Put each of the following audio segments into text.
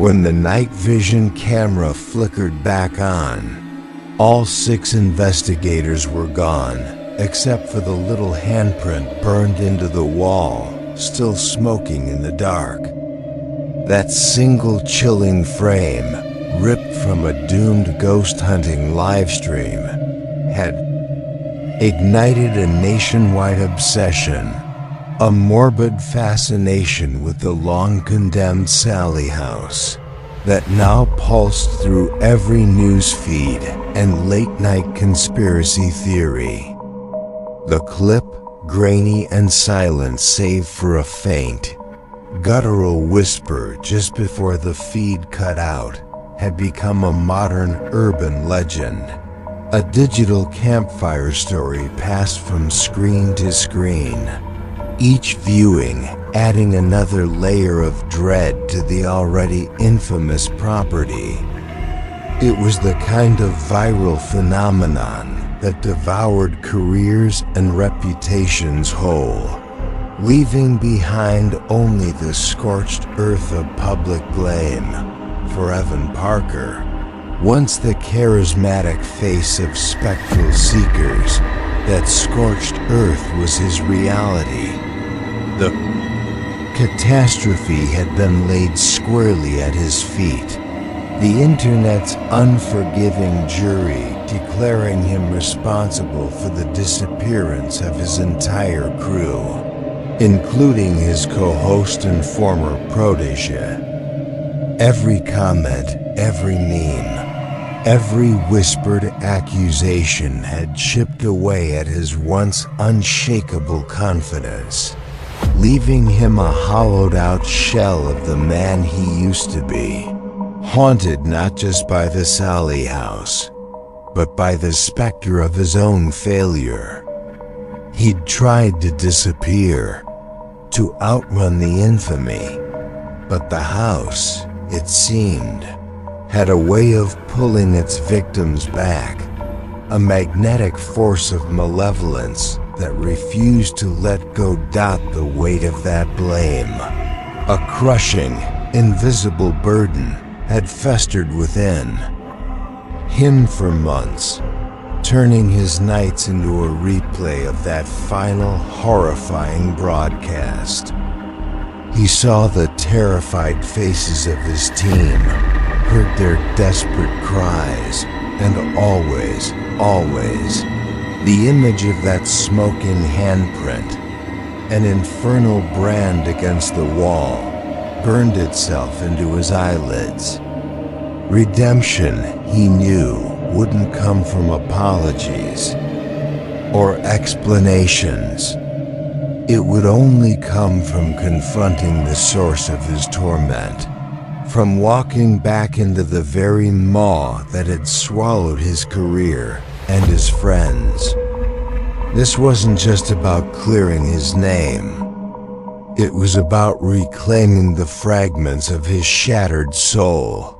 When the night vision camera flickered back on, all 6 investigators were gone, except for the little handprint burned into the wall, still smoking in the dark. That single chilling frame, ripped from a doomed ghost hunting livestream, had ignited a nationwide obsession, a morbid fascination with the long-condemned Sallie House that now pulsed through every news feed and late-night conspiracy theory. The clip, grainy and silent save for a faint, guttural whisper just before the feed cut out, had become a modern urban legend, a digital campfire story passed from screen to screen, each viewing adding another layer of dread to the already infamous property. It was the kind of viral phenomenon that devoured careers and reputations whole, leaving behind only the scorched earth of public blame. For Evan Parker, once the charismatic face of spectral seekers, that scorched earth was his reality. The catastrophe had been laid squarely at his feet, the internet's unforgiving jury declaring him responsible for the disappearance of his entire crew, including his co-host and former protege. Every comment, every meme, every whispered accusation had chipped away at his once unshakable confidence, leaving him a hollowed-out shell of the man he used to be, haunted not just by the Sallie House, but by the specter of his own failure. He'd tried to disappear, to outrun the infamy, but the house, it seemed, had a way of pulling its victims back, a magnetic force of malevolence that refused to let go. The weight of that blame, a crushing, invisible burden, had festered within him for months, turning his nights into a replay of that final horrifying broadcast. He saw the terrified faces of his team, heard their desperate cries, and always, the image of that smoking handprint, an infernal brand against the wall, burned itself into his eyelids. Redemption, he knew, wouldn't come from apologies or explanations. It would only come from confronting the source of his torment, from walking back into the very maw that had swallowed his career and his friends. This wasn't just about clearing his name. It was about reclaiming the fragments of his shattered soul,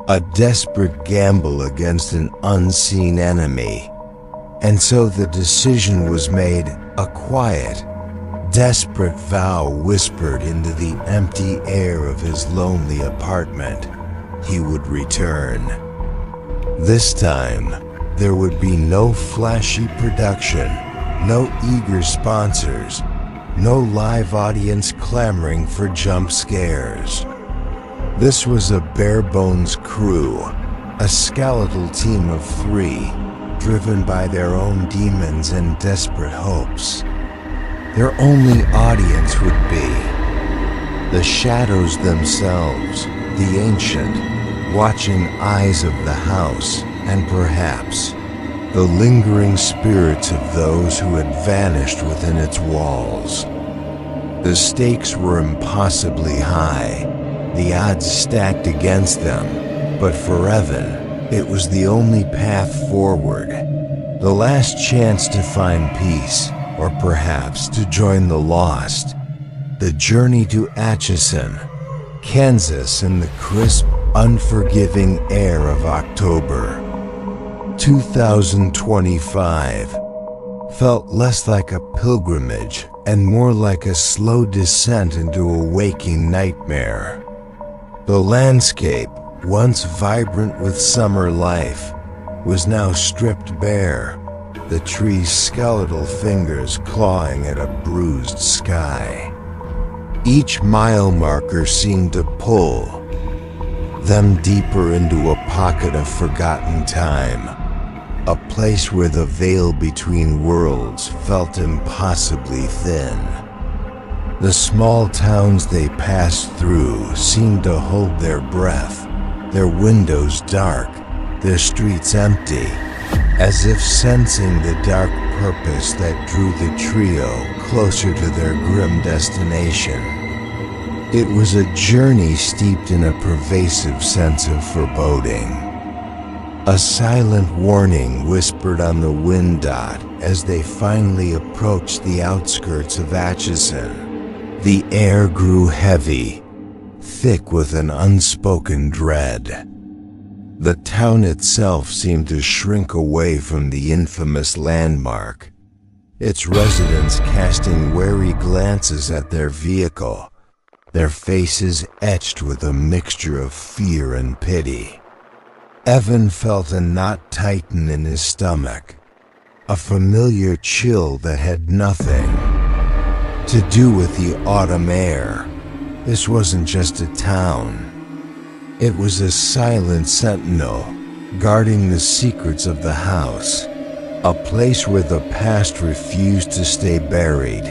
a desperate gamble against an unseen enemy. And so the decision was made, a quiet, desperate vow whispered into the empty air of his lonely apartment. He would return. This time, there would be no flashy production, no eager sponsors, no live audience clamoring for jump scares. This was a bare-bones crew, a skeletal team of 3, driven by their own demons and desperate hopes. Their only audience would be the shadows themselves, the ancient, watching eyes of the house, and perhaps the lingering spirits of those who had vanished within its walls. The stakes were impossibly high, the odds stacked against them, but for Evan, it was the only path forward, the last chance to find peace, or perhaps to join the lost. The journey to Atchison, Kansas in the crisp, unforgiving air of October 2025 felt less like a pilgrimage and more like a slow descent into a waking nightmare. The landscape, once vibrant with summer life, was now stripped bare, the tree's skeletal fingers clawing at a bruised sky. Each mile marker seemed to pull them deeper into a pocket of forgotten time, a place where the veil between worlds felt impossibly thin. The small towns they passed through seemed to hold their breath, their windows dark, their streets empty, as if sensing the dark purpose that drew the trio closer to their grim destination. It was a journey steeped in a pervasive sense of foreboding. A silent warning whispered on the wind dot as they finally approached the outskirts of Atchison. The air grew heavy, thick with an unspoken dread. The town itself seemed to shrink away from the infamous landmark, its residents casting wary glances at their vehicle, their faces etched with a mixture of fear and pity. Evan felt a knot tighten in his stomach, a familiar chill that had nothing to do with the autumn air. This wasn't just a town. It was a silent sentinel, guarding the secrets of the house, a place where the past refused to stay buried,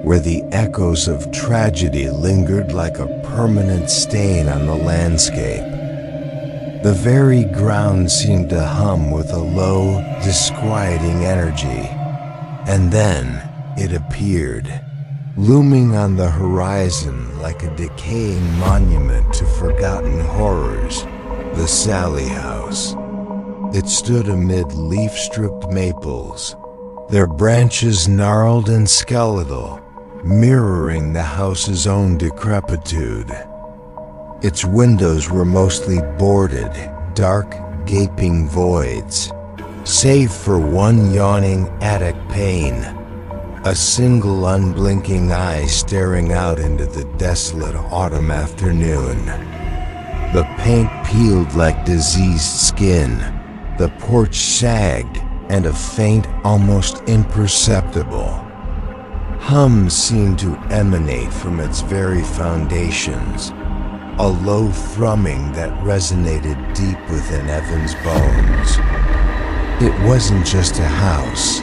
where the echoes of tragedy lingered like a permanent stain on the landscape. The very ground seemed to hum with a low, disquieting energy, and then it appeared, looming on the horizon like a decaying monument to forgotten horrors, the Sallie House. It stood amid leaf-stripped maples, their branches gnarled and skeletal, mirroring the house's own decrepitude. Its windows were mostly boarded, dark, gaping voids, save for one yawning attic pane, a single unblinking eye staring out into the desolate autumn afternoon. The paint peeled like diseased skin, the porch sagged, and a faint, almost imperceptible hum seemed to emanate from its very foundations, a low thrumming that resonated deep within Evan's bones. It wasn't just a house.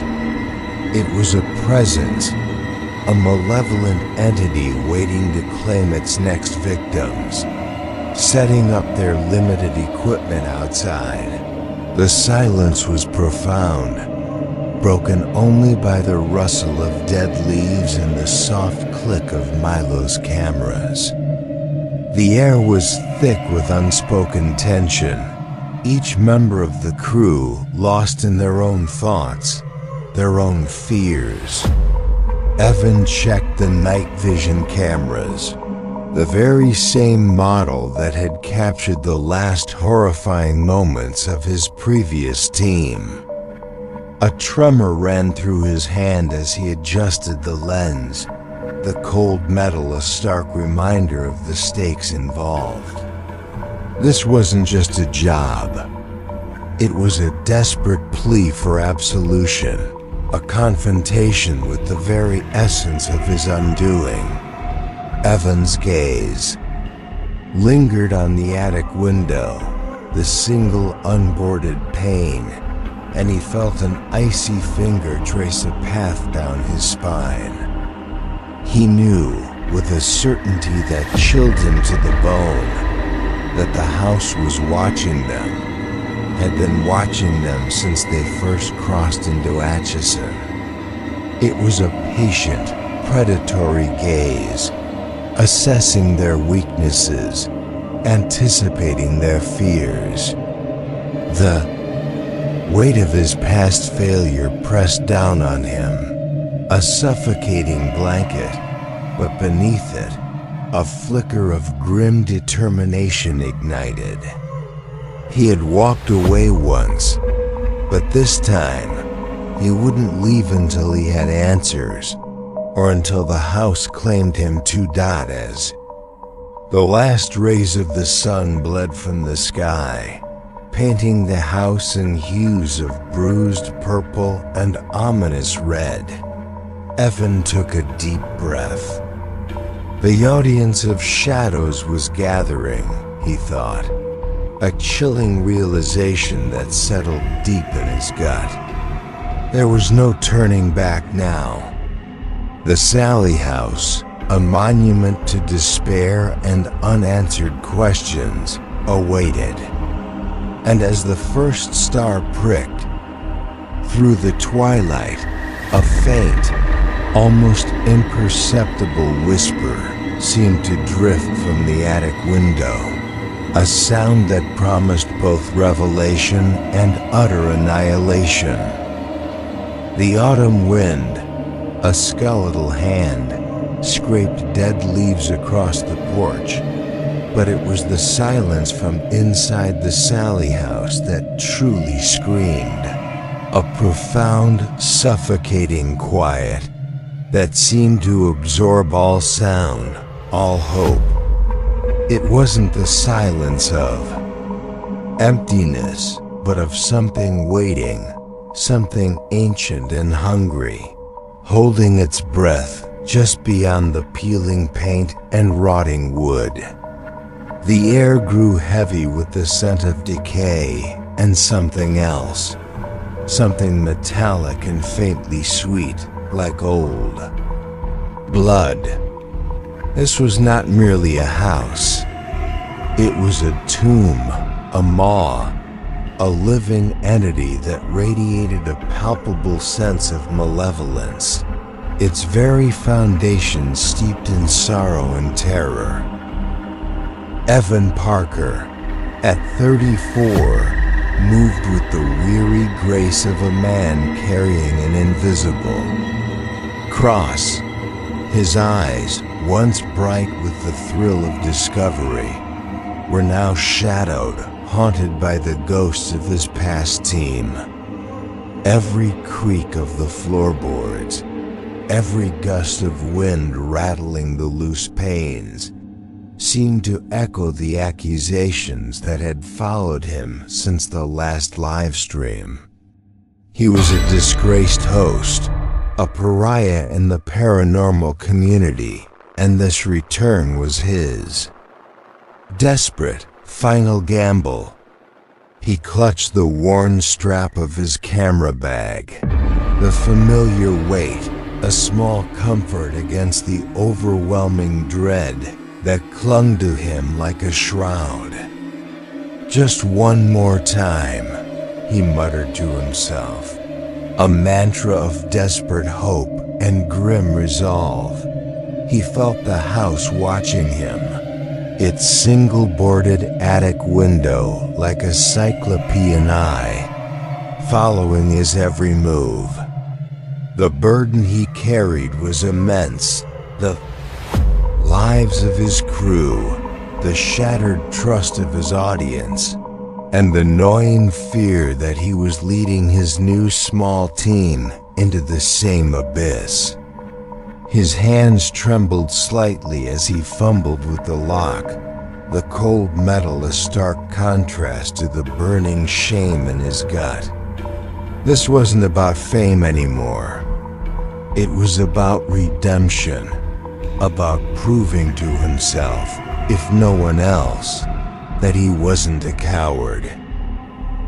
It was a presence, a malevolent entity waiting to claim its next victims, setting up their limited equipment outside. The silence was profound, broken only by the rustle of dead leaves and the soft click of Milo's cameras. The air was thick with unspoken tension, each member of the crew lost in their own thoughts, their own fears. Evan checked the night vision cameras, the very same model that had captured the last horrifying moments of his previous team. A tremor ran through his hand as he adjusted the lens, the cold metal a stark reminder of the stakes involved. This wasn't just a job. It was a desperate plea for absolution, a confrontation with the very essence of his undoing. Evan's gaze lingered on the attic window, the single unboarded pane, and he felt an icy finger trace a path down his spine. He knew, with a certainty that chilled him to the bone, that the house was watching them, had been watching them since they first crossed into Atchison. It was a patient, predatory gaze, assessing their weaknesses, anticipating their fears. The weight of his past failure pressed down on him, a suffocating blanket, but beneath it, a flicker of grim determination ignited. He had walked away once, but this time, he wouldn't leave until he had answers, or until the house claimed him as The last rays of the sun bled from the sky, painting the house in hues of bruised purple and ominous red. Evan took a deep breath. The audience of shadows was gathering, he thought, a chilling realization that settled deep in his gut. There was no turning back now. The Sallie House, a monument to despair and unanswered questions, awaited. And as the first star pricked, through the twilight, a faint, almost imperceptible whisper seemed to drift from the attic window, a sound that promised both revelation and utter annihilation. The autumn wind, a skeletal hand, scraped dead leaves across the porch, but it was the silence from inside the Sallie House that truly screamed, a profound, suffocating quiet that seemed to absorb all sound, all hope. It wasn't the silence of emptiness, but of something waiting, something ancient and hungry, holding its breath just beyond the peeling paint and rotting wood. The air grew heavy with the scent of decay and something else, something metallic and faintly sweet, like old blood. This was not merely a house. It was a tomb, a maw, a living entity that radiated a palpable sense of malevolence, its very foundation steeped in sorrow and terror. Evan Parker, at 34, moved with the weary grace of a man carrying an invisible cross. His eyes, once bright with the thrill of discovery, were now shadowed, haunted by the ghosts of his past team. Every creak of the floorboards, every gust of wind rattling the loose panes, seemed to echo the accusations that had followed him since the last live stream. He was a disgraced host, a pariah in the paranormal community, and this return was his desperate, final gamble. He clutched the worn strap of his camera bag, the familiar weight, a small comfort against the overwhelming dread that clung to him like a shroud. Just one more time, he muttered to himself, a mantra of desperate hope and grim resolve. He felt the house watching him, its single-boarded attic window like a cyclopean eye, following his every move. The burden he carried was immense, the lives of his crew, the shattered trust of his audience, and the gnawing fear that he was leading his new small team into the same abyss. His hands trembled slightly as he fumbled with the lock, the cold metal a stark contrast to the burning shame in his gut. This wasn't about fame anymore. It was about redemption, about proving to himself, if no one else, that he wasn't a coward,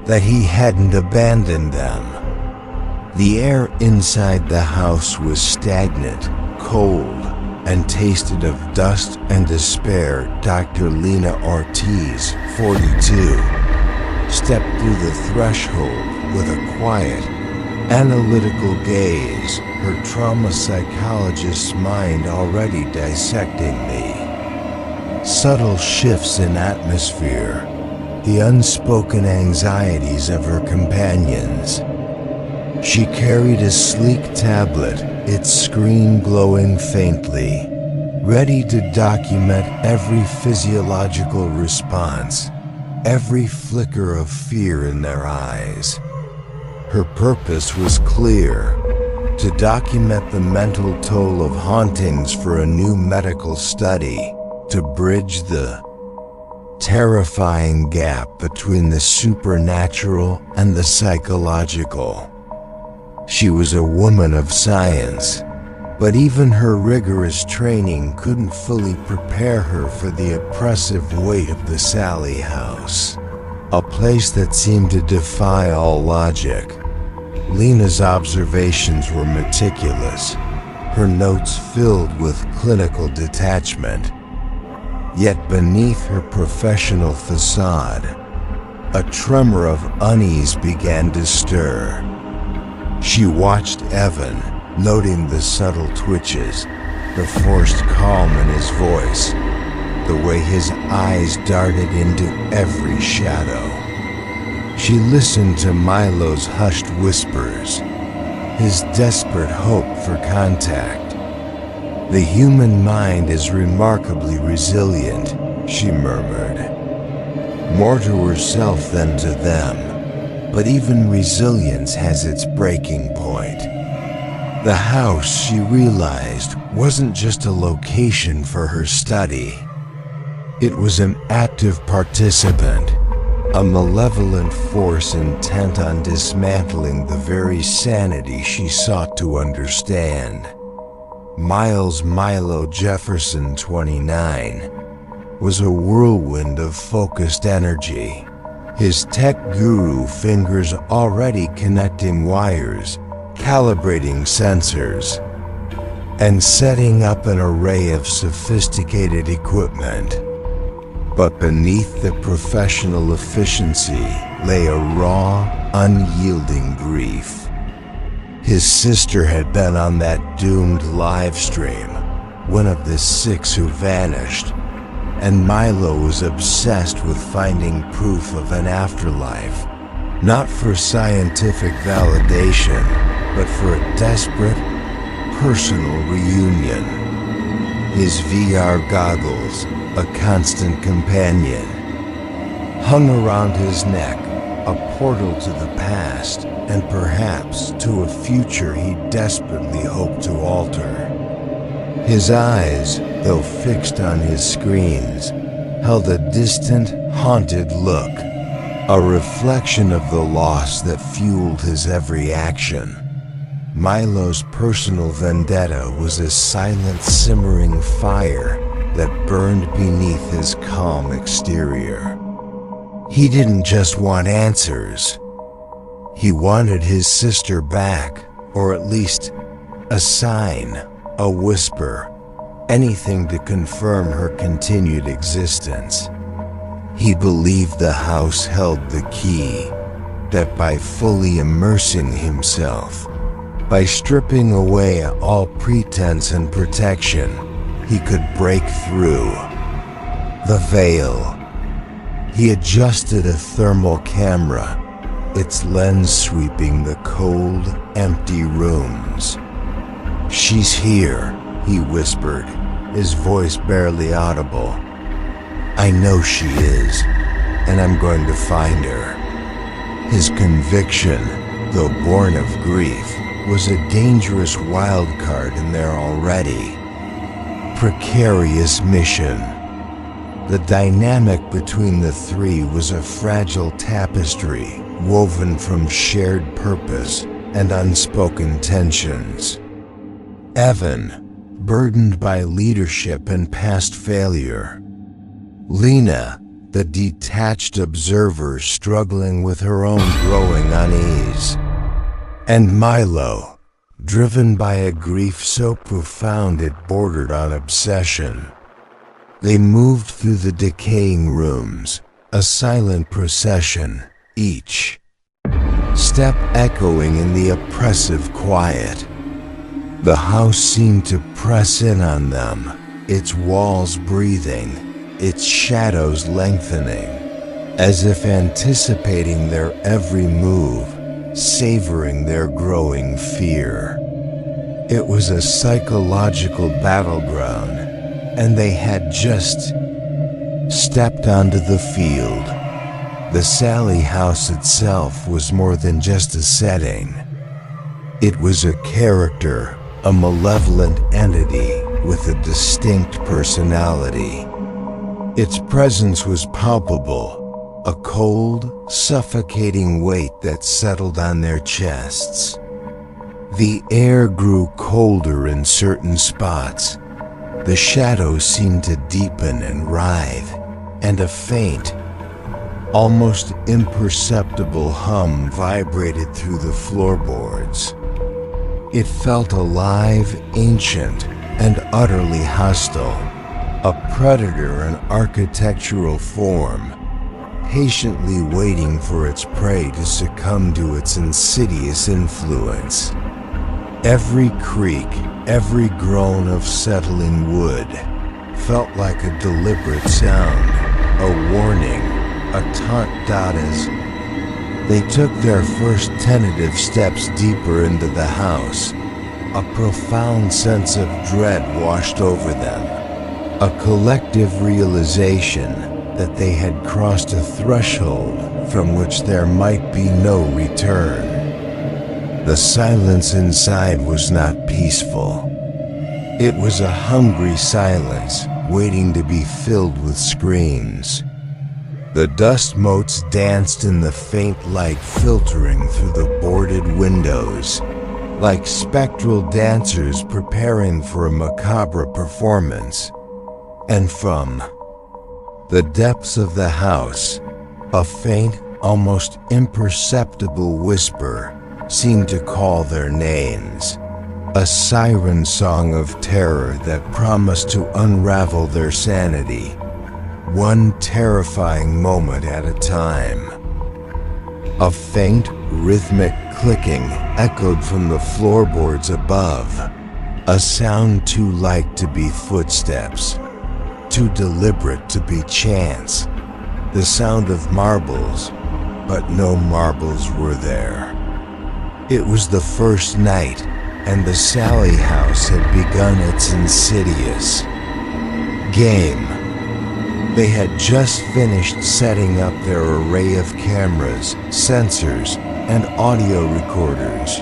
that he hadn't abandoned them. The air inside the house was stagnant, cold, and tasted of dust and despair. Dr. Lena Ortiz, 42, stepped through the threshold with a quiet, analytical gaze, her trauma psychologist's mind already dissecting the subtle shifts in atmosphere, the unspoken anxieties of her companions. She carried a sleek tablet, its screen glowing faintly, ready to document every physiological response, every flicker of fear in their eyes. Her purpose was clear: to document the mental toll of hauntings for a new medical study, to bridge the terrifying gap between the supernatural and the psychological. She was a woman of science, but even her rigorous training couldn't fully prepare her for the oppressive weight of the Sallie House, a place that seemed to defy all logic. Lena's observations were meticulous, her notes filled with clinical detachment. Yet beneath her professional facade, a tremor of unease began to stir. She watched Evan, noting the subtle twitches, the forced calm in his voice, the way his eyes darted into every shadow. She listened to Milo's hushed whispers, his desperate hope for contact. "The human mind is remarkably resilient," she murmured. More to herself than to them, but even resilience has its breaking point. The house, she realized, wasn't just a location for her study. It was an active participant, a malevolent force intent on dismantling the very sanity she sought to understand. Milo Jefferson, 29, was a whirlwind of focused energy, his tech guru fingers already connecting wires, calibrating sensors, and setting up an array of sophisticated equipment. But beneath the professional efficiency lay a raw, unyielding grief. His sister had been on that doomed live stream, one of the 6 who vanished, and Milo was obsessed with finding proof of an afterlife, not for scientific validation, but for a desperate, personal reunion. His VR goggles, a constant companion, hung around his neck, a portal to the past, and perhaps to a future he desperately hoped to alter. His eyes, though fixed on his screens, held a distant, haunted look, a reflection of the loss that fueled his every action. Milo's personal vendetta was a silent, simmering fire that burned beneath his calm exterior. He didn't just want answers. He wanted his sister back, or at least a sign, a whisper, anything to confirm her continued existence. He believed the house held the key, that by fully immersing himself, by stripping away all pretense and protection, he could break through the veil. He adjusted a thermal camera, its lens sweeping the cold, empty rooms. "She's here," he whispered, his voice barely audible. "I know she is, and I'm going to find her." His conviction, though born of grief, was a dangerous wild card in their already precarious mission. The dynamic between the three was a fragile tapestry woven from shared purpose and unspoken tensions. Evan, burdened by leadership and past failure. Lena, the detached observer struggling with her own growing unease. And Milo, driven by a grief so profound it bordered on obsession. They moved through the decaying rooms, a silent procession, each step echoing in the oppressive quiet. The house seemed to press in on them, its walls breathing, its shadows lengthening, as if anticipating their every move, savoring their growing fear. It was a psychological battleground, and they had just stepped onto the field. The Sallie House itself was more than just a setting. It was a character, a malevolent entity with a distinct personality. Its presence was palpable, a cold, suffocating weight that settled on their chests. The air grew colder in certain spots. The shadows seemed to deepen and writhe, and a faint, almost imperceptible hum vibrated through the floorboards. It felt alive, ancient, and utterly hostile, a predator in architectural form, patiently waiting for its prey to succumb to its insidious influence. Every creak, every groan of settling wood felt like a deliberate sound, a warning, a taunt as they took their first tentative steps deeper into the house. A profound sense of dread washed over them, a collective realization that they had crossed a threshold from which there might be no return. The silence inside was not peaceful. It was a hungry silence, waiting to be filled with screams. The dust motes danced in the faint light filtering through the boarded windows, like spectral dancers preparing for a macabre performance. And from the depths of the house, a faint, almost imperceptible whisper seemed to call their names, a siren song of terror that promised to unravel their sanity, one terrifying moment at a time. A faint, rhythmic clicking echoed from the floorboards above, a sound too light to be footsteps, too deliberate to be chance, the sound of marbles, but no marbles were there. It was the first night, and the Sallie House had begun its insidious game. They had just finished setting up their array of cameras, sensors, and audio recorders.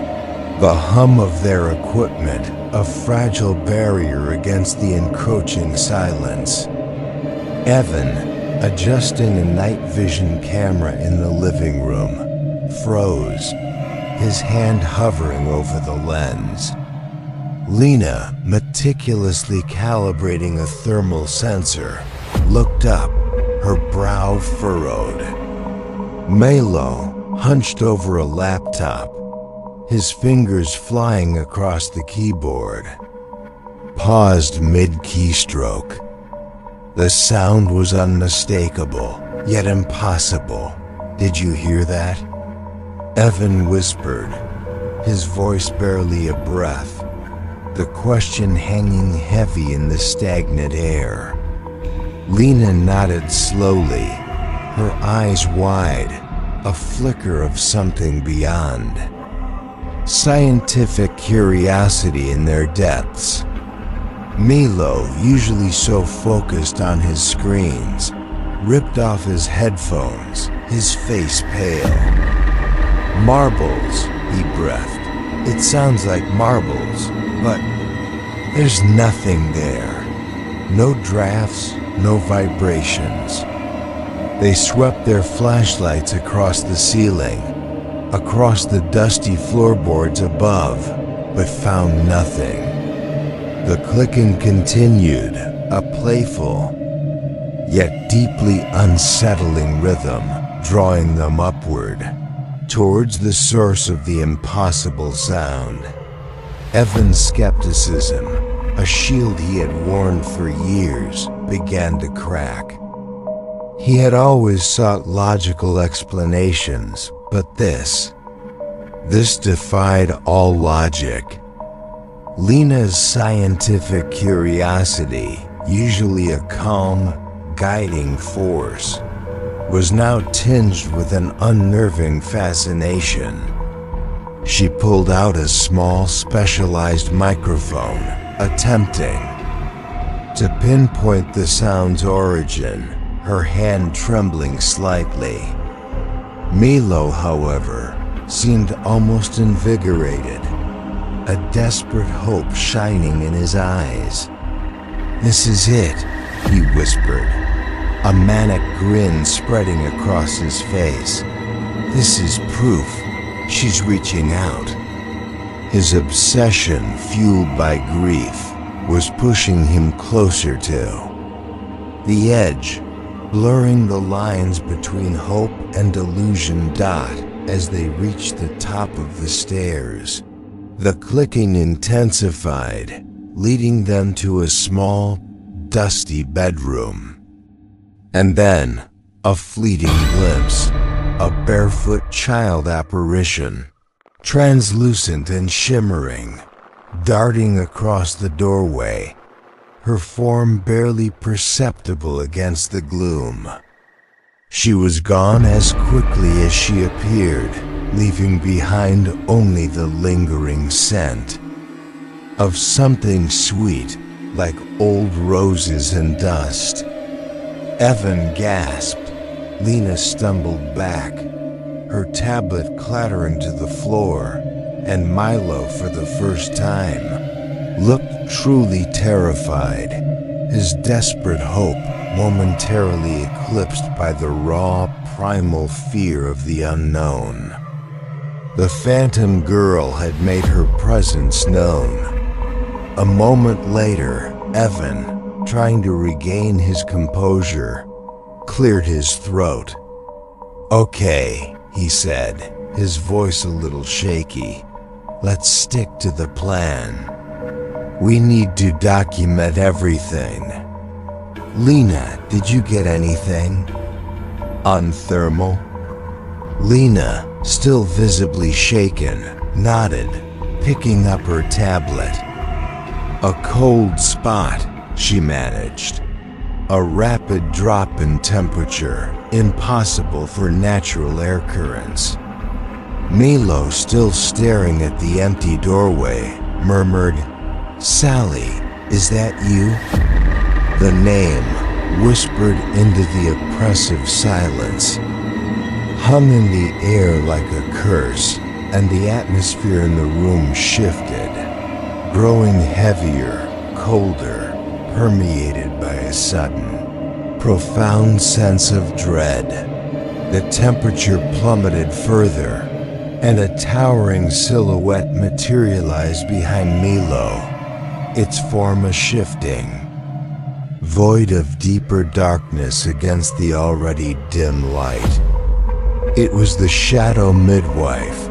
The hum of their equipment, a fragile barrier against the encroaching silence. Evan, adjusting a night vision camera in the living room, froze, his hand hovering over the lens. Lena, meticulously calibrating a thermal sensor, looked up, her brow furrowed. Malo, hunched over a laptop, his fingers flying across the keyboard, paused mid-keystroke. The sound was unmistakable, yet impossible. "Did you hear that?" Evan whispered, his voice barely a breath, the question hanging heavy in the stagnant air. Lena nodded slowly, her eyes wide, a flicker of something beyond. Scientific curiosity in their depths. Milo, usually so focused on his screens, ripped off his headphones, his face pale. "Marbles," he breathed. "It sounds like marbles, but there's nothing there. No drafts, no vibrations." They swept their flashlights across the ceiling, across the dusty floorboards above, but found nothing. The clicking continued, a playful, yet deeply unsettling rhythm, drawing them upward, towards the source of the impossible sound. Evan's skepticism, a shield he had worn for years, began to crack. He had always sought logical explanations, but this defied all logic. Lena's scientific curiosity, usually a calm, guiding force, was now tinged with an unnerving fascination. She pulled out a small, specialized microphone, attempting to pinpoint the sound's origin, her hand trembling slightly. Milo, however, seemed almost invigorated, a desperate hope shining in his eyes. "This is it," he whispered. a manic grin spreading across his face. This is proof. She's reaching out. His obsession, fueled by grief, was pushing him closer to the edge, blurring the lines between hope and delusion. As they reached the top of the stairs, the clicking intensified, leading them to a small, dusty bedroom. And then, a fleeting glimpse, a barefoot child apparition, translucent and shimmering, darting across the doorway, her form barely perceptible against the gloom. She was gone as quickly as she appeared, leaving behind only the lingering scent of something sweet, like old roses and dust. Evan gasped. Lena stumbled back, her tablet clattering to the floor, and Milo, for the first time, looked truly terrified, his desperate hope momentarily eclipsed by the raw, primal fear of the unknown. The phantom girl had made her presence known. A moment later, Evan, trying to regain his composure, cleared his throat. "Okay," he said, his voice a little shaky. "Let's stick to the plan. We need to document everything." "Lena, did you get anything on thermal?" Lena, still visibly shaken, nodded, picking up her tablet. "A cold spot," she managed. "A rapid drop in temperature, impossible for natural air currents." Milo, still staring at the empty doorway, murmured, "Sallie, is that you?" The name, whispered into the oppressive silence, hung in the air like a curse, and the atmosphere in the room shifted, growing heavier, colder, permeated by a sudden, profound sense of dread. The temperature plummeted further, and a towering silhouette materialized behind Milo, its form a shifting, void of deeper darkness against the already dim light. It was the shadow midwife,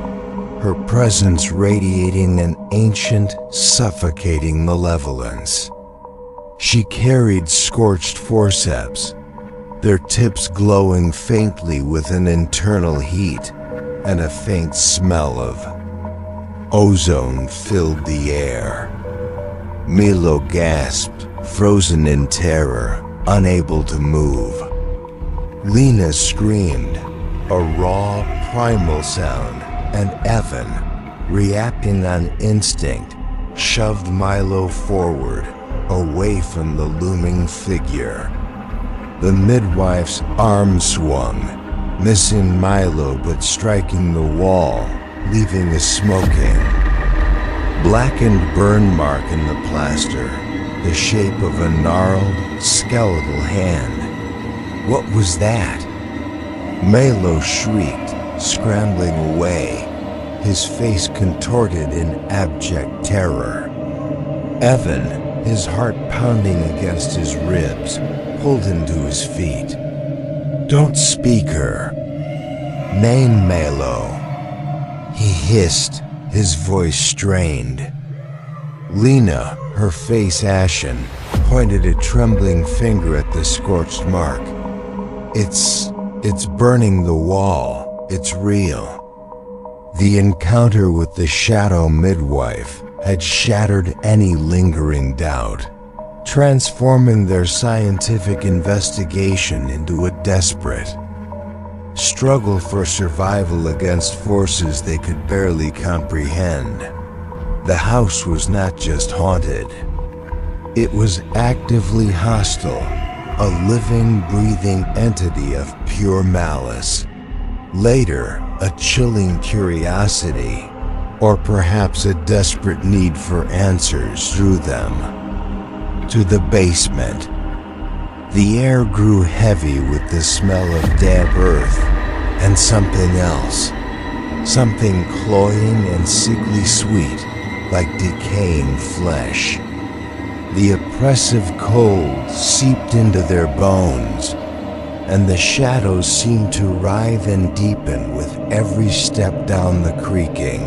her presence radiating an ancient, suffocating malevolence. She carried scorched forceps, their tips glowing faintly with an internal heat, and a faint smell of ozone filled the air. Milo gasped, frozen in terror, unable to move. Lena screamed, a raw, primal sound, and Evan, reacting on instinct, shoved Milo forward, away from the looming figure. The midwife's arm swung, missing Milo but striking the wall, leaving a smoking, blackened burn mark in the plaster, the shape of a gnarled, skeletal hand. What was that? Milo shrieked, scrambling away, his face contorted in abject terror. Evan, his heart pounding against his ribs, pulled him to his feet. "Don't speak her. Name Milo," he hissed, his voice strained. Lena, her face ashen, pointed a trembling finger at the scorched mark. It's burning the wall. It's real." The encounter with the shadow midwife had shattered any lingering doubt, transforming their scientific investigation into a desperate struggle for survival against forces they could barely comprehend. The house was not just haunted. It was actively hostile, a living, breathing entity of pure malice. Later, a chilling curiosity, or perhaps a desperate need for answers, drew them to the basement. The air grew heavy with the smell of damp earth and something else. Something cloying and sickly sweet, like decaying flesh. The oppressive cold seeped into their bones, and the shadows seemed to writhe and deepen with every step down the creaking,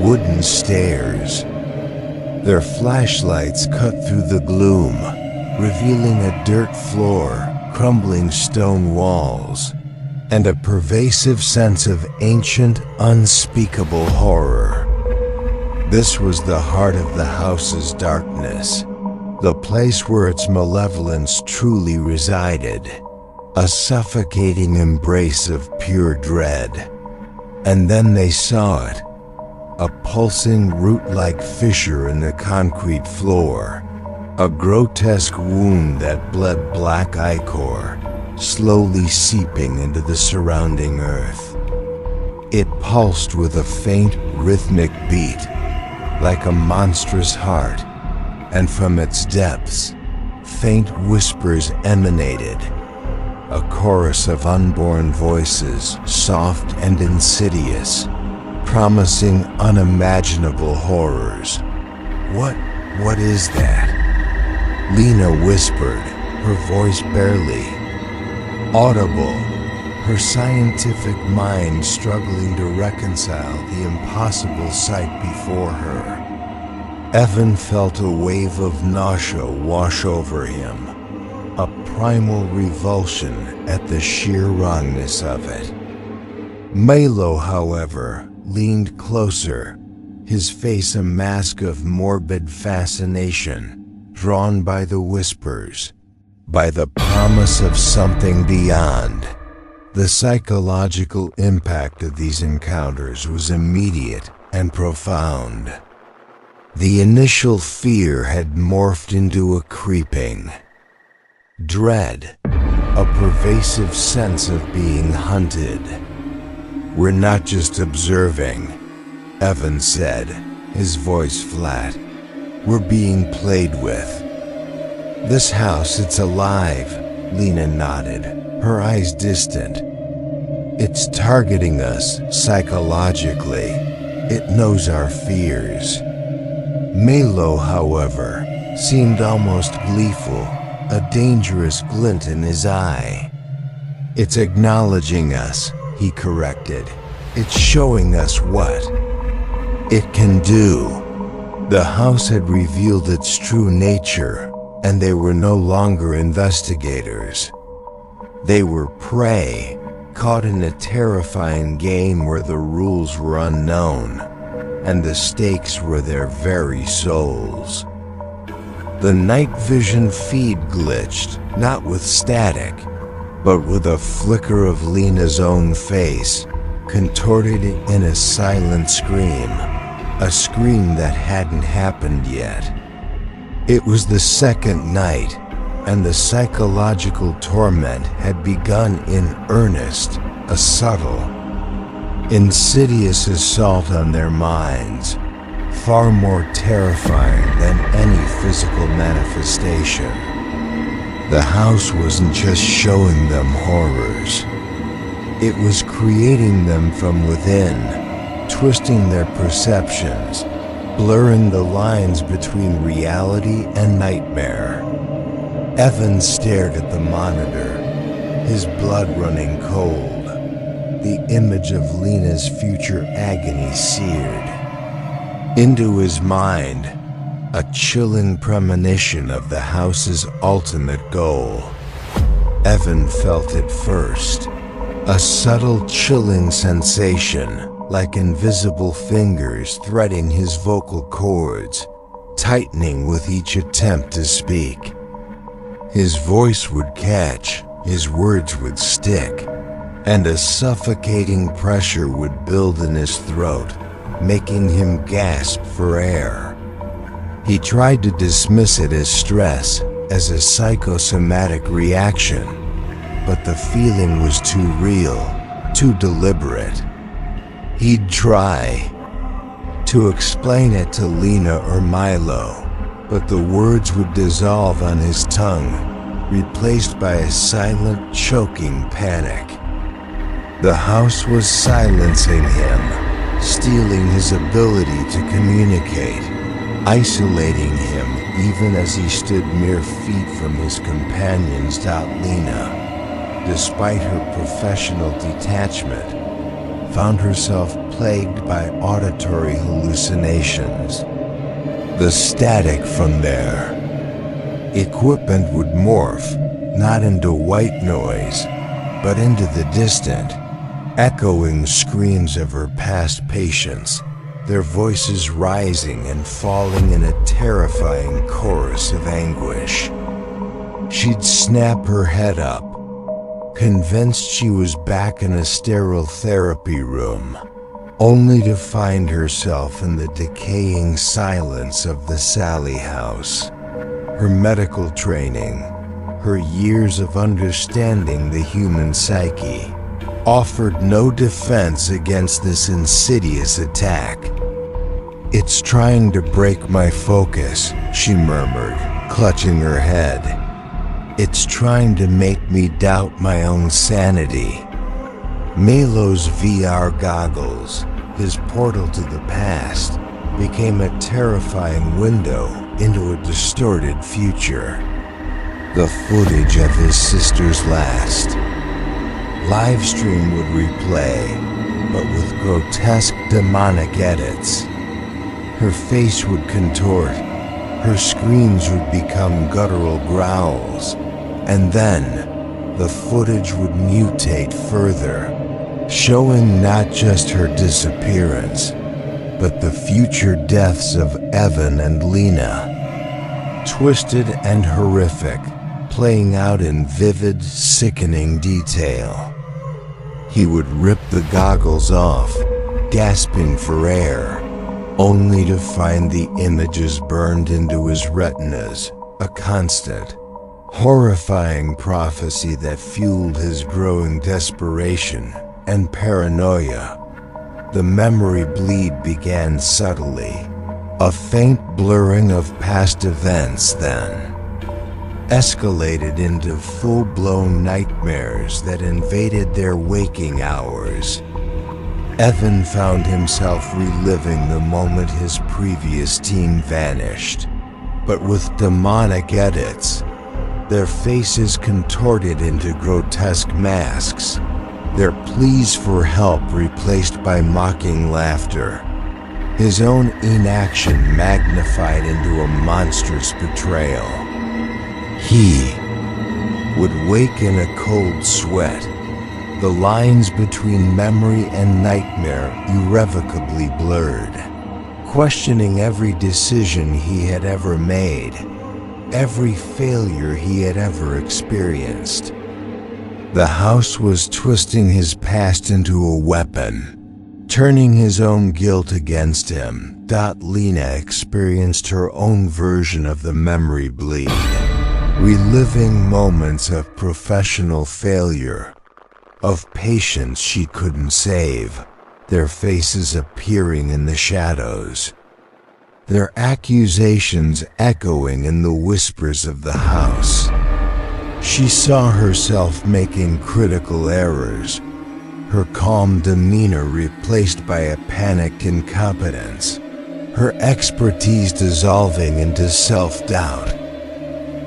wooden stairs. Their flashlights cut through the gloom, revealing a dirt floor, crumbling stone walls, and a pervasive sense of ancient, unspeakable horror. This was the heart of the house's darkness, the place where its malevolence truly resided, a suffocating embrace of pure dread. And then they saw it, a pulsing root-like fissure in the concrete floor, a grotesque wound that bled black ichor, slowly seeping into the surrounding earth. It pulsed with a faint, rhythmic beat, like a monstrous heart, and from its depths, faint whispers emanated, a chorus of unborn voices, soft and insidious, promising unimaginable horrors. What is that? Lena whispered, her voice barely audible, her scientific mind struggling to reconcile the impossible sight before her. Evan felt a wave of nausea wash over him, a primal revulsion at the sheer wrongness of it. Malo, however, leaned closer, his face a mask of morbid fascination, drawn by the whispers, by the promise of something beyond. The psychological impact of these encounters was immediate and profound. The initial fear had morphed into a creeping dread, a pervasive sense of being hunted. "We're not just observing," Evan said, his voice flat. "We're being played with." "This house, it's alive," Lena nodded, her eyes distant. "It's targeting us psychologically. It knows our fears." Malo, however, seemed almost gleeful, a dangerous glint in his eye. "It's acknowledging us," he corrected. "It's showing us what it can do." The house had revealed its true nature, and they were no longer investigators. They were prey, caught in a terrifying game where the rules were unknown, and the stakes were their very souls. The night vision feed glitched, not with static, but with a flicker of Lena's own face, contorted in a silent scream, a scream that hadn't happened yet. It was the second night, and the psychological torment had begun in earnest, a subtle, insidious assault on their minds, far more terrifying than any physical manifestation. The house wasn't just showing them horrors. It was creating them from within, twisting their perceptions, blurring the lines between reality and nightmare. Evan stared at the monitor, his blood running cold, the image of Lena's future agony seared into his mind, a chilling premonition of the house's ultimate goal. Evan felt it first, a subtle chilling sensation, like invisible fingers threading his vocal cords, tightening with each attempt to speak. His voice would catch, his words would stick, and a suffocating pressure would build in his throat, making him gasp for air. He tried to dismiss it as stress, as a psychosomatic reaction, but the feeling was too real, too deliberate. He'd try to explain it to Lena or Milo, but the words would dissolve on his tongue, replaced by a silent, choking panic. The house was silencing him, stealing his ability to communicate, isolating him even as he stood mere feet from his companions. Lena, despite her professional detachment, found herself plagued by auditory hallucinations. The static from their equipment would morph, not into white noise, but into the distant, echoing screams of her past patients, their voices rising and falling in a terrifying chorus of anguish. She'd snap her head up, convinced she was back in a sterile therapy room, only to find herself in the decaying silence of the Sallie House. Her medical training, her years of understanding the human psyche, offered no defense against this insidious attack. "It's trying to break my focus," she murmured, clutching her head. "It's trying to make me doubt my own sanity." Milo's VR goggles, his portal to the past, became a terrifying window into a distorted future. The footage of his sister's last live stream would replay, but with grotesque demonic edits. Her face would contort, her screams would become guttural growls, and then the footage would mutate further, showing not just her disappearance, but the future deaths of Evan and Lena. Twisted and horrific, playing out in vivid, sickening detail. He would rip the goggles off, gasping for air, only to find the images burned into his retinas, a constant, horrifying prophecy that fueled his growing desperation and paranoia. The memory bleed began subtly, a faint blurring of past events, then escalated into full-blown nightmares that invaded their waking hours. Evan found himself reliving the moment his previous team vanished, but with demonic edits, their faces contorted into grotesque masks, their pleas for help replaced by mocking laughter. His own inaction magnified into a monstrous betrayal. He would wake in a cold sweat, the lines between memory and nightmare irrevocably blurred, questioning every decision he had ever made, every failure he had ever experienced. The house was twisting his past into a weapon, turning his own guilt against him. Lena experienced her own version of the memory bleed, reliving moments of professional failure, of patients she couldn't save, their faces appearing in the shadows, their accusations echoing in the whispers of the house. She saw herself making critical errors, her calm demeanor replaced by a panicked incompetence, her expertise dissolving into self-doubt.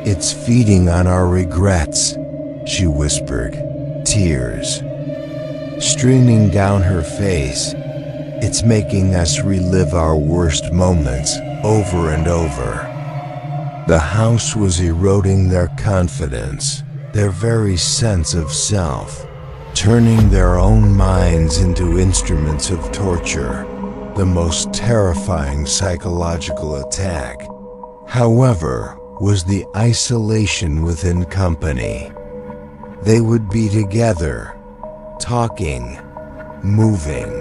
"It's feeding on our regrets," she whispered, tears streaming down her face. "It's making us relive our worst moments over and over." The house was eroding their confidence, their very sense of self, turning their own minds into instruments of torture, the most terrifying psychological attack, however, was the isolation within company. They would be together, talking, moving,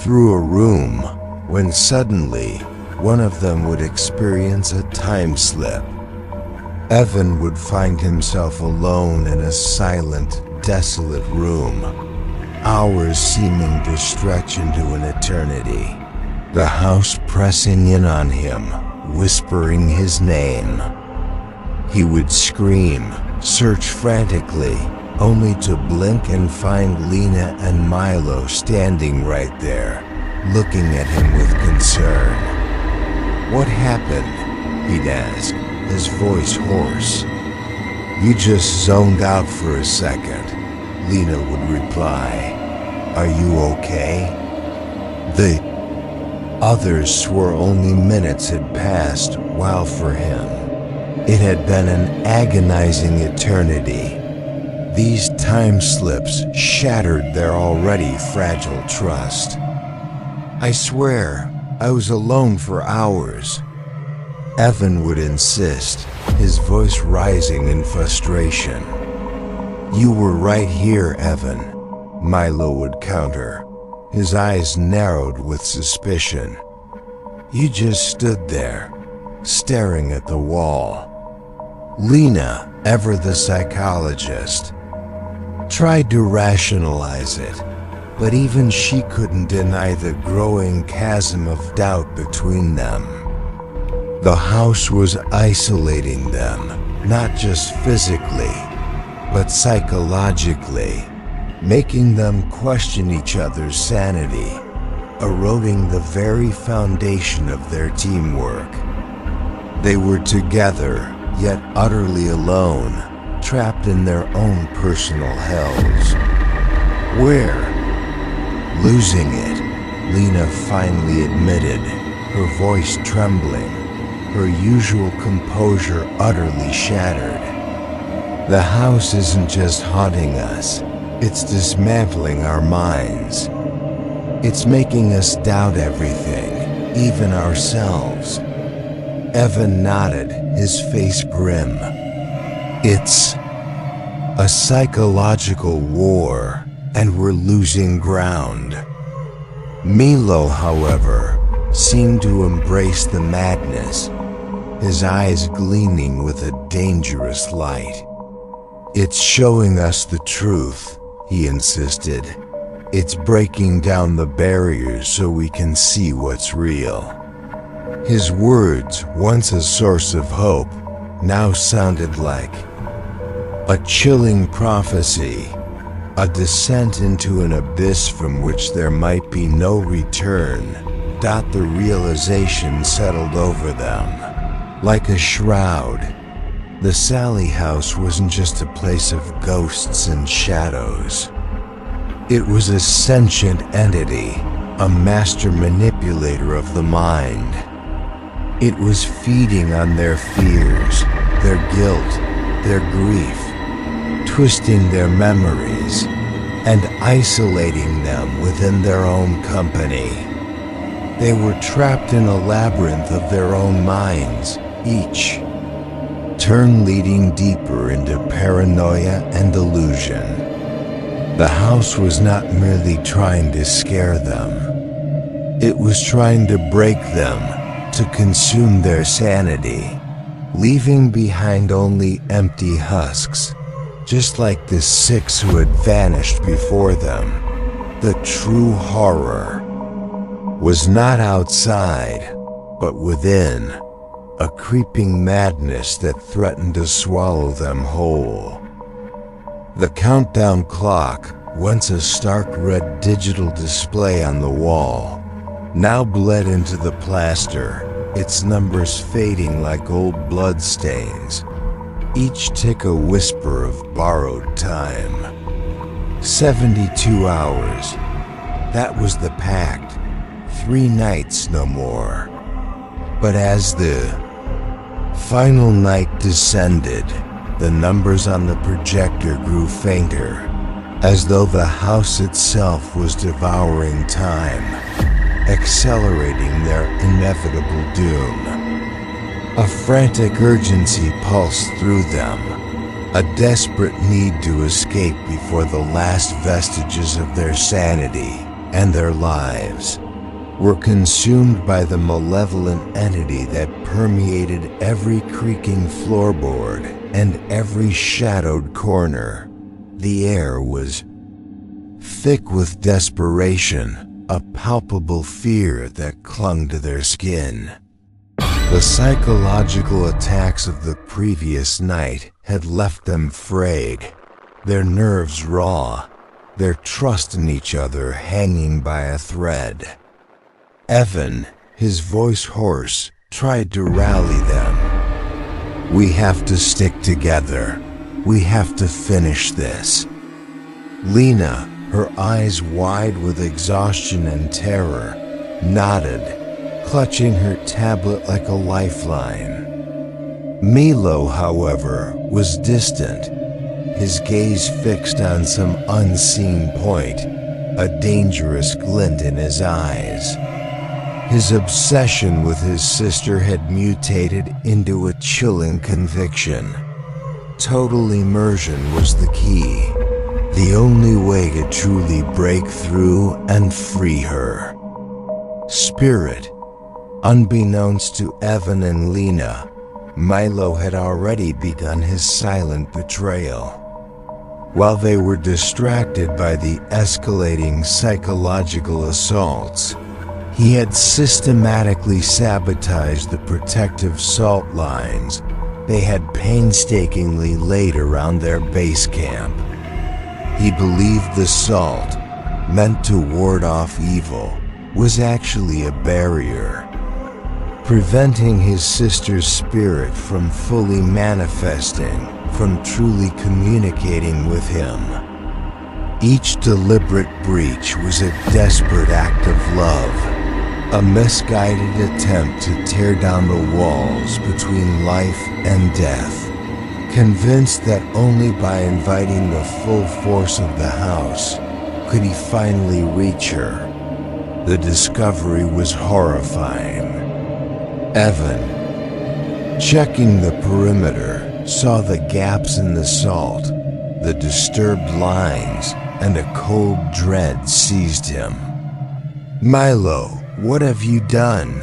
through a room, when suddenly, one of them would experience a time slip. Evan would find himself alone in a silent, desolate room, hours seeming to stretch into an eternity. The house pressing in on him, whispering his name. He would scream, search frantically, only to blink and find Lena and Milo standing right there, looking at him with concern. "What happened?" he'd ask, his voice hoarse. "You just zoned out for a second," Lena would reply. "Are you okay?" The others swore only minutes had passed, while for him, it had been an agonizing eternity. These time slips shattered their already fragile trust. "I swear, I was alone for hours," Evan would insist, his voice rising in frustration. "You were right here, Evan," Milo would counter, his eyes narrowed with suspicion. "You just stood there, staring at the wall." Lena, ever the psychologist, tried to rationalize it, but even she couldn't deny the growing chasm of doubt between them. The house was isolating them, not just physically, but psychologically, making them question each other's sanity, eroding the very foundation of their teamwork. They were together, yet utterly alone, trapped in their own personal hells. "Where?" "Losing it," Lena finally admitted, her voice trembling, her usual composure utterly shattered. "The house isn't just haunting us, it's dismantling our minds. It's making us doubt everything, even ourselves." Evan nodded, his face grim. "It's a psychological war, and we're losing ground." Milo, however, seemed to embrace the madness, his eyes gleaming with a dangerous light. "It's showing us the truth," he insisted. "It's breaking down the barriers so we can see what's real." His words, once a source of hope, now sounded like a chilling prophecy, a descent into an abyss from which there might be no return. The realization settled over them, like a shroud. The Sallie House wasn't just a place of ghosts and shadows. It was a sentient entity, a master manipulator of the mind. It was feeding on their fears, their guilt, their grief, twisting their memories, and isolating them within their own company. They were trapped in a labyrinth of their own minds, each turn leading deeper into paranoia and delusion. The house was not merely trying to scare them. It was trying to break them, to consume their sanity, leaving behind only empty husks, just like the 6 who had vanished before them. The true horror was not outside, but within, a creeping madness that threatened to swallow them whole. The countdown clock, once a stark red digital display on the wall, now bled into the plaster, its numbers fading like old bloodstains, each tick a whisper of borrowed time. 72 hours. That was the pact. 3 nights, no more. But as the final night descended, the numbers on the projector grew fainter, as though the house itself was devouring time, accelerating their inevitable doom. A frantic urgency pulsed through them, a desperate need to escape before the last vestiges of their sanity and their lives were consumed by the malevolent entity that permeated every creaking floorboard and every shadowed corner. The air was thick with desperation, a palpable fear that clung to their skin. The psychological attacks of the previous night had left them frayed, their nerves raw, their trust in each other hanging by a thread. Evan, his voice hoarse, tried to rally them. "We have to stick together. We have to finish this." Lena, her eyes wide with exhaustion and terror, nodded, clutching her tablet like a lifeline. Milo, however, was distant, his gaze fixed on some unseen point, a dangerous glint in his eyes. His obsession with his sister had mutated into a chilling conviction. Total immersion was the key, the only way to truly break through and free her. Spirit. Unbeknownst to Evan and Lena, Milo had already begun his silent betrayal. While they were distracted by the escalating psychological assaults, he had systematically sabotaged the protective salt lines they had painstakingly laid around their base camp. He believed the salt, meant to ward off evil, was actually a barrier, preventing his sister's spirit from fully manifesting, from truly communicating with him. Each deliberate breach was a desperate act of love, a misguided attempt to tear down the walls between life and death, convinced that only by inviting the full force of the house could he finally reach her. The discovery was horrifying. Evan, checking the perimeter, saw the gaps in the salt, the disturbed lines, and a cold dread seized him. "Milo, what have you done?"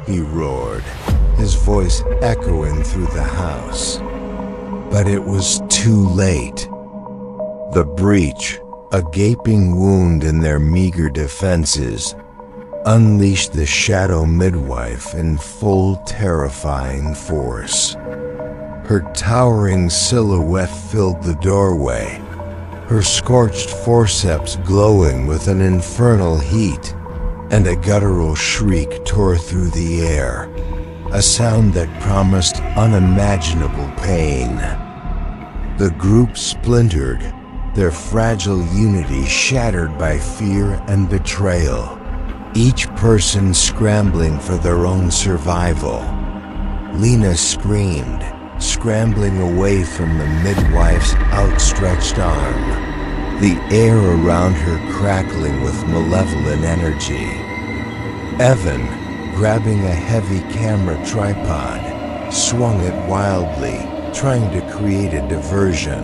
he roared, his voice echoing through the house. But it was too late. The breach, a gaping wound in their meager defenses, unleashed the shadow midwife in full terrifying force. Her towering silhouette filled the doorway, her scorched forceps glowing with an infernal heat, and a guttural shriek tore through the air, a sound that promised unimaginable pain. The group splintered, their fragile unity shattered by fear and betrayal, each person scrambling for their own survival. Lena screamed, scrambling away from the midwife's outstretched arm, the air around her crackling with malevolent energy. Evan, grabbing a heavy camera tripod, swung it wildly, trying to create a diversion.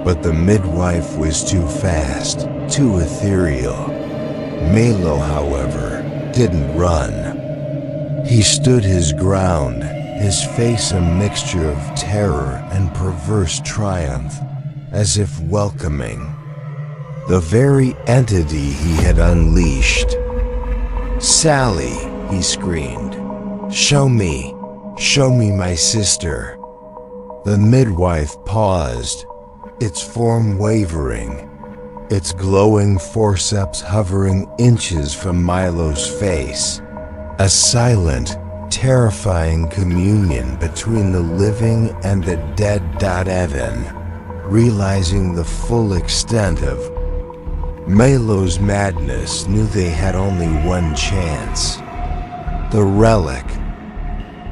But the midwife was too fast, too ethereal. Milo, however, didn't run. He stood his ground, his face a mixture of terror and perverse triumph, as if welcoming the very entity he had unleashed. "Sally," he screamed. Show me my sister." The midwife paused, its form wavering, its glowing forceps hovering inches from Milo's face. A silent, terrifying communion between the living and the dead. Evan, realizing the full extent of Milo's madness, knew they had only one chance. The relic,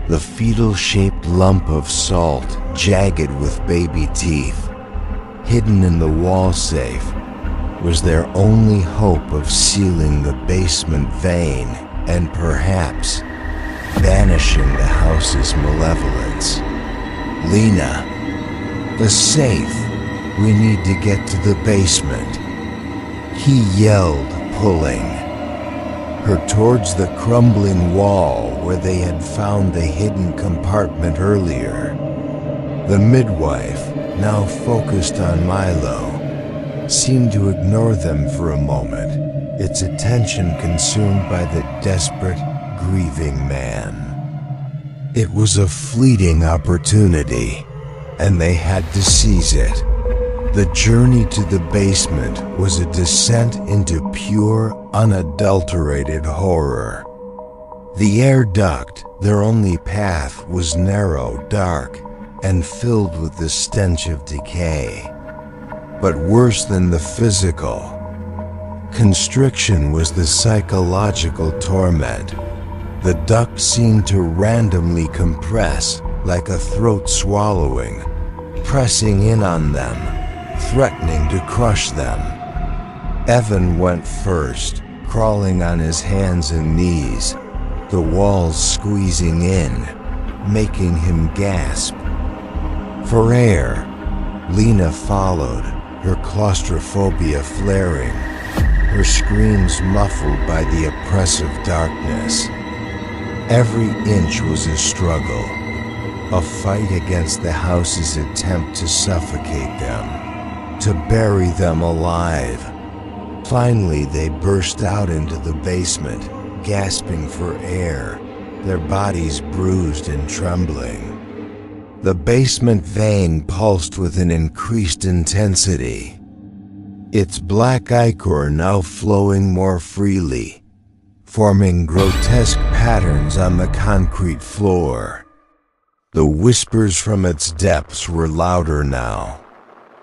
the fetal-shaped lump of salt, jagged with baby teeth, hidden in the wall safe, was their only hope of sealing the basement vein and perhaps banishing the house's malevolence. "Lena, the safe. We need to get to the basement," he yelled, pulling her towards the crumbling wall where they had found the hidden compartment earlier. The midwife, now focused on Milo, seemed to ignore them for a moment, its attention consumed by the desperate, grieving man. It was a fleeting opportunity, and they had to seize it. The journey to the basement was a descent into pure, unadulterated horror. The air duct, their only path, was narrow, dark, and filled with the stench of decay. But worse than the physical constriction was the psychological torment. The duct seemed to randomly compress, like a throat swallowing, pressing in on them, threatening to crush them. Evan went first, crawling on his hands and knees, the walls squeezing in, making him gasp for air. Lena followed, her claustrophobia flaring, her screams muffled by the oppressive darkness. Every inch was a struggle, a fight against the house's attempt to suffocate them, to bury them alive. Finally, they burst out into the basement, gasping for air, their bodies bruised and trembling. The basement vein pulsed with an increased intensity, its black ichor now flowing more freely, forming grotesque patterns on the concrete floor. The whispers from its depths were louder now,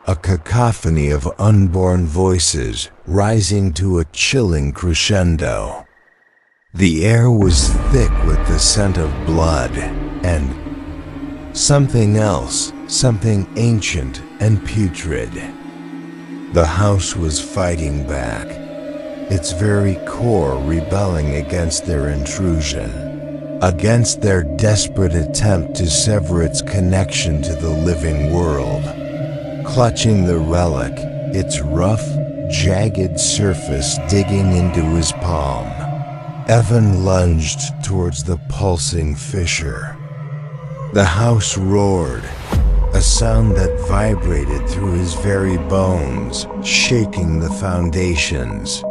a cacophony of unborn voices rising to a chilling crescendo. The air was thick with the scent of blood and something else, something ancient and putrid. The house was fighting back, its very core rebelling against their intrusion, against their desperate attempt to sever its connection to the living world. Clutching the relic, its rough, jagged surface digging into his palm, Evan lunged towards the pulsing fissure. The house roared, a sound that vibrated through his very bones, shaking the foundations.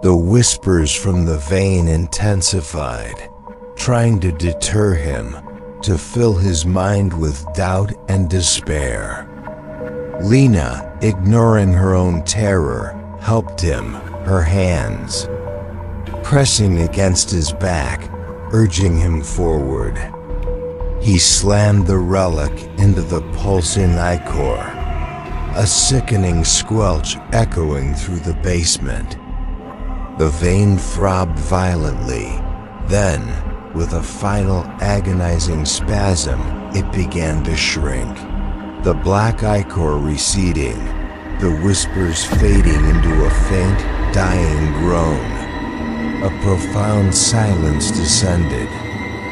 The whispers from the vein intensified, trying to deter him, to fill his mind with doubt and despair. Lena, ignoring her own terror, helped him, her hands pressing against his back, urging him forward. He slammed the relic into the pulsing ichor, a sickening squelch echoing through the basement. The vein throbbed violently, then, with a final agonizing spasm, it began to shrink. The black ichor receding, the whispers fading into a faint, dying groan. A profound silence descended,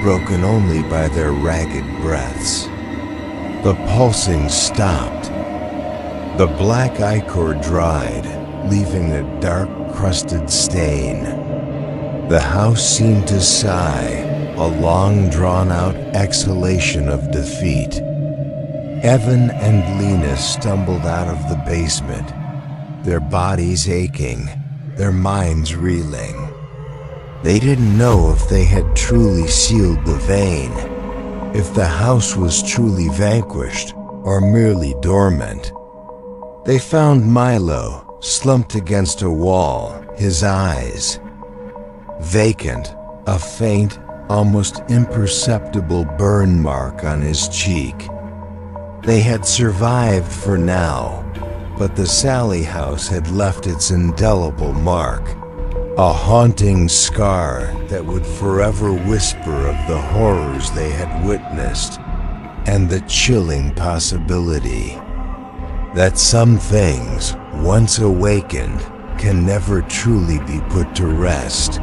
broken only by their ragged breaths. The pulsing stopped. The black ichor dried, leaving a dark, crusted stain. The house seemed to sigh, a long drawn-out exhalation of defeat. Evan and Lena stumbled out of the basement, their bodies aching, their minds reeling. They didn't know if they had truly sealed the vein, if the house was truly vanquished or merely dormant. They found Milo slumped against a wall, his eyes vacant, a faint, almost imperceptible burn mark on his cheek. They had survived for now, but the Sallie house had left its indelible mark, a haunting scar that would forever whisper of the horrors they had witnessed, and the chilling possibility that some things, once awakened, can never truly be put to rest.